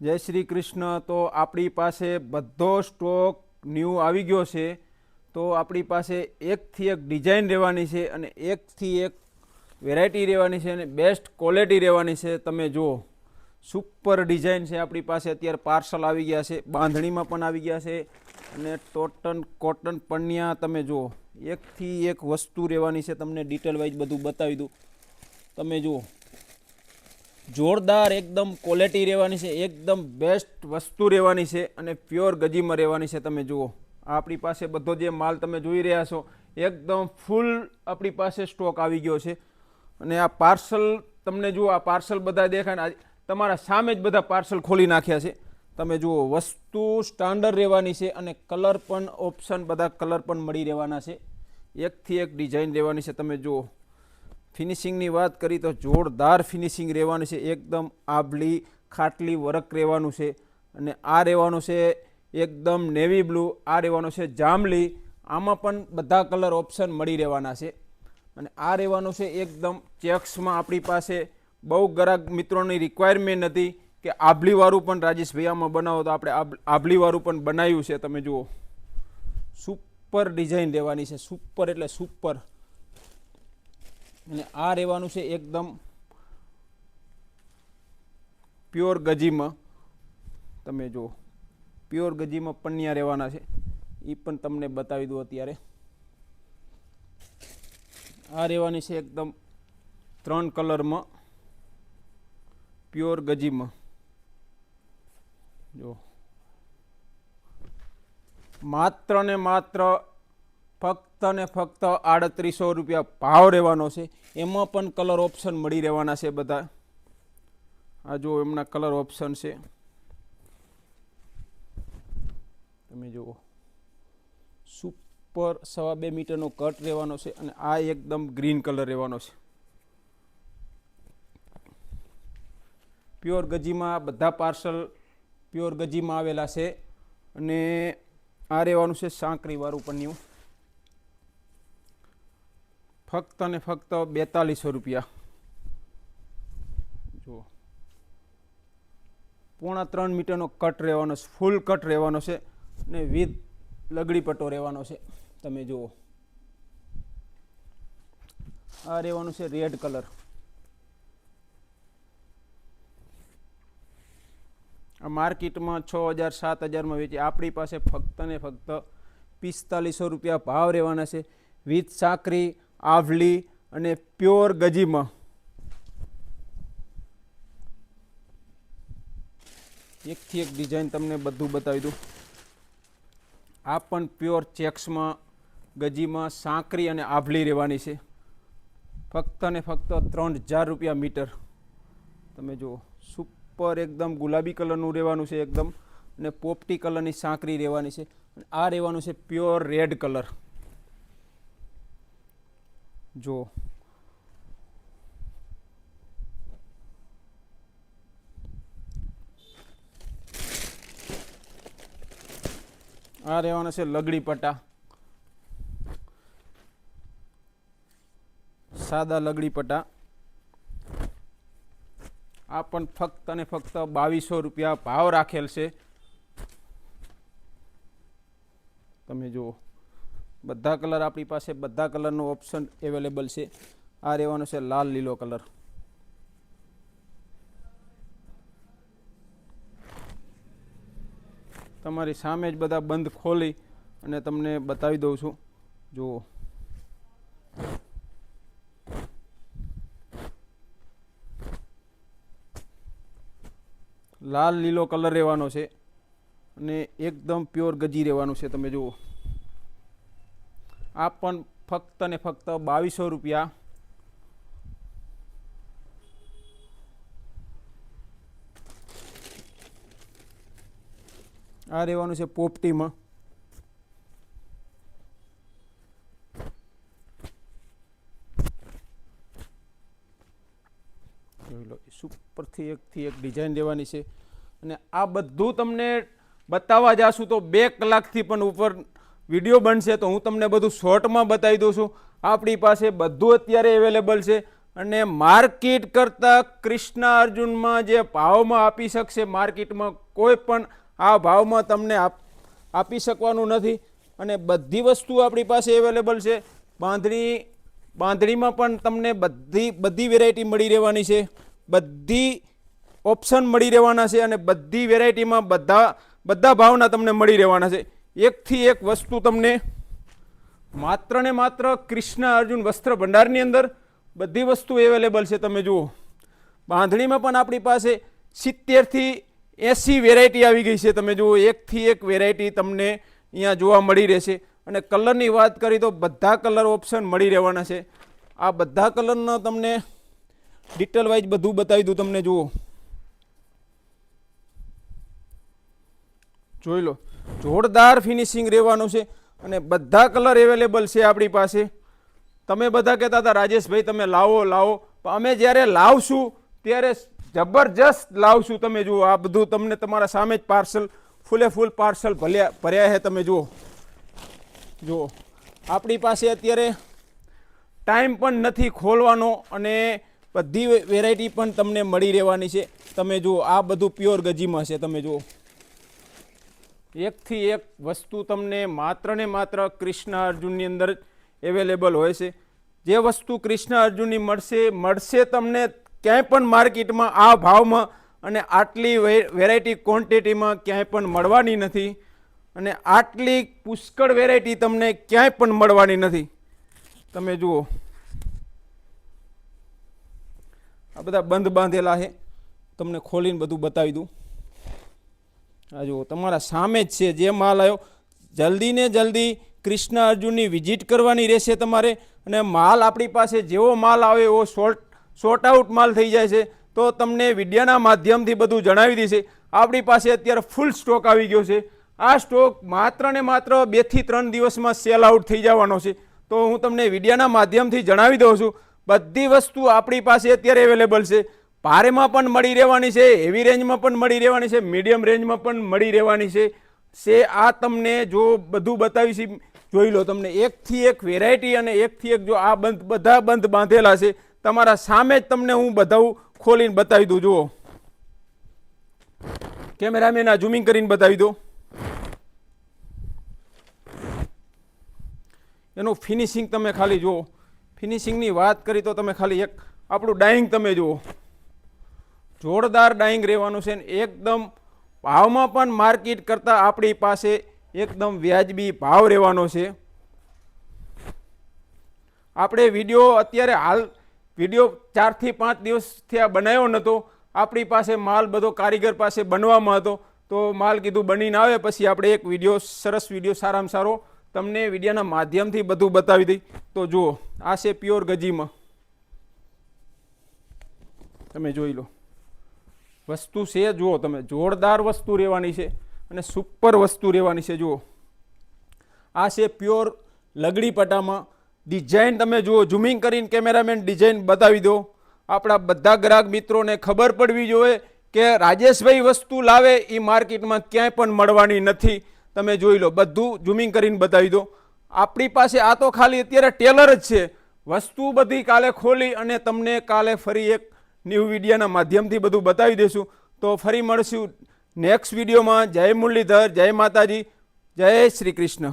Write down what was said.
જય શ્રી કૃષ્ણ। તો આપણી પાસે બધો સ્ટોક ન્યૂ આવી ગયો છે। તો આપણી પાસે એકથી એક ડિઝાઇન રહેવાની છે અને એકથી એક વેરાયટી રહેવાની છે અને બેસ્ટ ક્વોલિટી રહેવાની છે। તમે જુઓ સુપર ડિઝાઇન છે આપણી પાસે। અત્યારે પાર્સલ આવી ગયા છે, બાંધણીમાં પણ આવી ગયા છે અને કોટન પન્યા તમે જુઓ એકથી એક વસ્તુ રહેવાની છે। તમને ડિટેલ વાઇઝ બધું બતાવી દઉં। તમે જુઓ જોરદાર એકદમ ક્વોલિટી રહેવાની છે, એકદમ બેસ્ટ વસ્તુ રહેવાની છે અને પ્યોર ગજીમાં રહેવાની છે। તમે જુઓ આપણી પાસે બધો જે માલ તમે જોઈ રહ્યા છો એકદમ ફૂલ આપણી પાસે સ્ટોક આવી ગયો છે। અને આ પાર્સલ તમને જુઓ, આ પાર્સલ બધા દેખાય તમારા સામે જ બધા પાર્સલ ખોલી નાખ્યા છે। તમે જુઓ વસ્તુ સ્ટાન્ડર્ડ રહેવાની છે અને કલર પણ ઓપ્શન બધા કલર પણ મળી રહેવાના છે। એકથી એક ડિઝાઇન રહેવાની છે। તમે જુઓ ફિનિશિંગની વાત કરી તો જોરદાર ફિનિશિંગ રહેવાનું છે, એકદમ આભલી ખાટલી વર્ક રહેવાનું છે। અને આ રહેવાનું છે એકદમ નેવી બ્લુ, આ રહેવાનું છે જાંબલી, આમાં પણ બધા કલર ઓપ્શન મળી રહેવાના છે। અને આ રહેવાનું છે એકદમ ચેક્સમાં। આપણી પાસે બહુ ગ્રાહક મિત્રોની રિક્વાયરમેન્ટ હતી કે આભલીવાળું પણ રાજેશભાઈ આમાં બનાવો, તો આપણે આભલીવાળું પણ બનાવ્યું છે। તમે જુઓ સુપર ડિઝાઇન રહેવાની છે, સુપર એટલે સુપર। અને આ રહેવાનું છે એકદમ પ્યોર ગજીમાં। તમે જુઓ પ્યોર ગજીમાં પન્યા રહેવાના છે, એ પણ તમને બતાવી દઉં અત્યારે। આ રહેવાની છે એકદમ 3 કલરમાં પ્યોર ગજીમાં। જો માત્ર ને માત્ર ફક્ત ને ફક્ત 3800 રૂપિયા ભાવ રહેવાનો છે। એમાં પણ કલર ઓપ્શન મળી રહેવાના છે બધા। આ જો એમના કલર ઓપ્શન છે, તમે જુઓ સુપર 2.5 મીટરનો કટ રહેવાનો છે અને આ એકદમ ગ્રીન કલર રહેવાનો છે। પ્યોર ગજીમાં બધા પાર્સલ પ્યોર ગજીમાં આવેલા છે। અને આ રહેવાનું છે સાંકરીવાળું પન્યું, ફક્ત ને ફક્ત 4200 રૂપિયા। જુઓ 3.5 મીટરનો કટ રહેવાનો છે, ફૂલ કટ રહેવાનો છે અને વિથ લગડી પટ્ટો રહેવાનો છે। તમે જુઓ આ રહેવાનું છે રેડ કલર। આ માર્કેટમાં 6000-7000માં વેચી, આપણી પાસે ફક્ત ને ફક્ત 4500 રૂપિયા ભાવ રહેવાના છે વિથ સાંકરી, આભલી અને પ્યોર ગજીમાં। એકથી એક ડિઝાઇન તમને બધું બતાવી દઉં। આ પણ પ્યોર ચેક્સમાં ગજીમાં સાંકરી અને આભલી રહેવાની છે, ફક્ત ને ફક્ત 3000 રૂપિયા મીટર। તમે જુઓ સુપર એકદમ ગુલાબી કલરનું રહેવાનું છે એકદમ, અને પોપટી કલરની સાંકરી રહેવાની છે। આ રહેવાનું છે પ્યોર રેડ કલર। જો આ રહેવાના છે લગડી પટ્ટા, સાદા લગડી પટ્ટા। આ પણ ફક્ત અને ફક્ત 2200 રૂપિયા ભાવ રાખેલ છે। તમે જુઓ બધા કલર આપણી પાસે બધા કલરનો ઓપ્શન અવેલેબલ છે। આ રહેવાનો છે લાલ લીલો કલર। તમારી સામે જ બધા બંધ ખોલી અને તમને બતાવી દઉં છું। જુઓ લાલ લીલો કલર રહેવાનો છે અને એકદમ પ્યોર ગજી રહેવાનું છે। તમે જુઓ આ પણ ફક્ત ને ફક્ત 2200 રૂપિયા। આ રહેવાનું છે પોપટીમાં। જોઈ લો સુપરથી એકથી એક ડિઝાઇન રહેવાની છે। અને આ બધું તમને બતાવવા જાશું તો 2 કલાકથી પણ ઉપર વિડીયો બનશે, તો હું તમને બધું શોર્ટમાં બતાવી દઉં છું। આપણી પાસે બધું અત્યારે અવેલેબલ છે અને માર્કેટ કરતાં કૃષ્ણા અર્જુનમાં જે ભાવમાં આપી શકશે માર્કેટમાં કોઈ પણ આ ભાવમાં તમને આપી શકવાનું નથી. અને બધી વસ્તુ આપણી પાસે અવેલેબલ છે. બાંધણીમાં પણ તમને બધી વેરાયટી મળી રહેવાની છે, બધી ઓપ્શન મળી રહેવાના છે અને બધી વેરાયટીમાં બધા ભાવના તમને મળી રહેવાના છે. એકથી એક વસ્તુ તમને માત્ર ને માત્ર કૃષ્ણા અર્જુન વસ્ત્ર ભંડારની અંદર બધી વસ્તુ અવેલેબલ છે. તમે જુઓ બાંધણીમાં પણ આપણી પાસે 70 થી 80 વેરાયટી આવી ગઈ છે. તમે જુઓ એકથી એક વેરાયટી તમને અહીંયા જોવા મળી રહેશે. અને કલરની વાત કરી તો બધા કલર ઓપ્શન મળી રહેવાના છે. આ બધા કલરનો તમને ડિટેલ વાઇઝ બધું બતાવી દઉં. તમને જુઓ જોઈ લો જોરદાર ફિનિશિંગ રહેવાનું છે અને બધા કલર અવેલેબલ છે આપણી પાસે. તમે બધા કહેતા હતા રાજેશભાઈ તમે લાવો પણ અમે જ્યારે લાવશું ત્યારે જબરજસ્ત લાવશું. તમે જુઓ આ બધું તમને તમારા સામે જ પાર્સલ ફૂલ પાર્સલ ભર્યા છે. તમે જુઓ આપણી પાસે અત્યારે ટાઈમ પણ નથી ખોલવાનો અને બધી વેરાયટી પણ તમને મળી રહેવાની છે. તમે જુઓ આ બધું પ્યોર ગજીમાં છે. તમે જુઓ એકથી એક વસ્તુ તમને માત્ર ને માત્ર કૃષ્ણા અર્જુનની અંદર અવેલેબલ હોય છે. જે વસ્તુ કૃષ્ણા અર્જુનની મળશે તમને ક્યાંય પણ માર્કેટમાં આ ભાવમાં અને આટલી વેરાયટી ક્વોન્ટિટીમાં ક્યાંય પણ મળવાની નથી. અને આટલી પુષ્કળ વેરાયટી તમને ક્યાંય પણ મળવાની નથી. તમે જુઓ આ બધા બંધ બાંધેલા છે. તમને ખોલીને બધું બતાવી દઉં. આ જુઓ તમારા સામે જ છે. જે માલ આવ્યો જલ્દી ને જલ્દી કૃષ્ણા અર્જુનની વિઝિટ કરવાની રહેશે તમારે. અને માલ આપણી પાસે જેવો માલ આવે એવો શોર્ટ આઉટ માલ થઈ જાય છે. તો તમને વિડીયોના માધ્યમથી બધું જણાવી દઈશે. આપણી પાસે અત્યારે ફૂલ સ્ટોક આવી ગયો છે. આ સ્ટોક માત્ર ને માત્ર 2 થી 3 દિવસમાં સેલ આઉટ થઈ જવાનો છે. તો હું તમને વિડીયોના માધ્યમથી જણાવી દઉં છું. બધી વસ્તુ આપણી પાસે અત્યારે અવેલેબલ છે. ભારેમાં પણ મળી રહેવાની છે, હેવી રેન્જમાં પણ મળી રહેવાની છે, મીડિયમ રેન્જમાં પણ મળી રહેવાની છે. આ તમને જો બધું બતાવીશ જોઈ લો. તમને એકથી એક વેરાયટી અને એકથી એક જો આ બધા બંધ બાંધેલા છે તમારા સામે જ. તમને હું બધા ખોલીને બતાવી દઉં. જુઓ કેમેરામેન આ ઝૂમિંગ કરીને બતાવી દો. એનું ફિનિશિંગ તમે ખાલી જુઓ. ફિનિશિંગની વાત કરી તો તમે ખાલી એક આપણું ડાઇંગ તમે જુઓ જોરદાર ડાઇંગ રહેવાનું છે. એકદમ ભાવમાં પણ માર્કેટ કરતાં આપણી પાસે એકદમ વ્યાજબી ભાવ રહેવાનો છે. આપણે વિડીયો અત્યારે હાલ વિડીયો 4 થી 5 દિવસથી આ બનાવ્યો નહોતો. આપણી પાસે માલ બધો કારીગર પાસે બનવામાં હતો. તો માલ કીધું બનીને આવે પછી આપણે એક વિડીયો સરસ વિડીયો સારામાં સારો તમને વિડીયોના માધ્યમથી બધું બતાવી દઈ. તો જુઓ આ છે પ્યોર ગજીમાં. તમે જોઈ લો વસ્તુ છે. જુઓ તમે જોરદાર વસ્તુ રહેવાની છે અને સુપર વસ્તુ રહેવાની છે. જુઓ આ છે પ્યોર લગડી પટ્ટામાં ડિઝાઇન. તમે જુઓ ઝૂમિંગ કરીને કેમેરામેન ડિઝાઇન બતાવી દો. આપણા બધા ગ્રાહક મિત્રોને ખબર પડવી જોઈએ કે રાજેશભાઈ વસ્તુ લાવે એ માર્કેટમાં ક્યાંય પણ મળવાની નથી. તમે જોઈ લો બધું ઝૂમિંગ કરીને બતાવી દો. આપણી પાસે આ તો ખાલી અત્યારે ટેલર જ છે. વસ્તુ બધી કાલે ખોલી અને તમને કાલે ફરી એક ન્યૂ વિડીયોના માધ્યમથી બધું બતાવી દઈશું. તો ફરી મળશું નેક્સ્ટ વિડીયોમાં. જય મુરલીધર, જય માતાજી, જય શ્રી કૃષ્ણ.